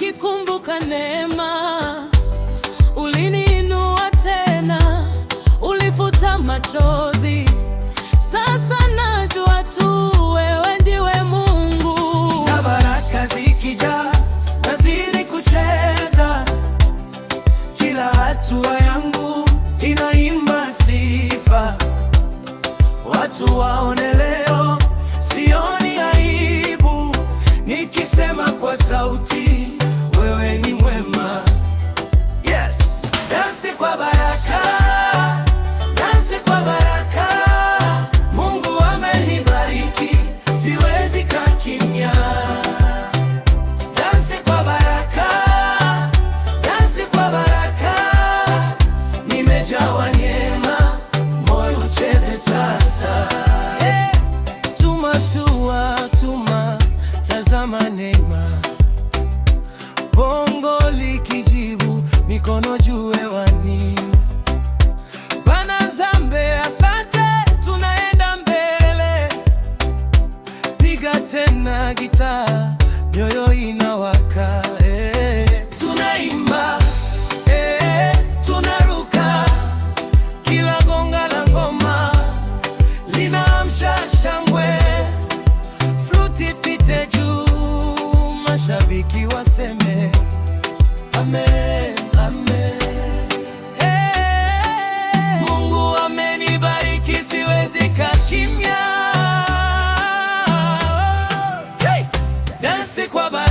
nikikumbuka neema. Uliniinua tena, ulifuta machozi. Sasa najua tu wewe ndiwe Mungu. Na baraka zikija, nazidi kucheza. Kila hatua yangu inaimba sifa. Watu waone leo, sioni aibu nikisema kwa sauti, wewe ni mwema. Yes, dansi kwa baraka, dansi kwa baraka. Mungu amenibariki, siwezi kaa kimya. Dansi kwa baraka, dansi kwa baraka. Nimejawa neema, moyo ucheze sasa. Tuma, tazama neema. Bongo likijibu, mikono juu hewani. Bana Zambe, asante, tunaenda mbele. Piga tena gitaa, mioyo inawaka. Tunaimba, tunaruka. Kila gonga la ngoma linaamsha shangwe. Fluti pite juu, mashabiki waseme amen, amen. Mungu amenibariki, siwezi kaa kimya. Dansi kwa baraka.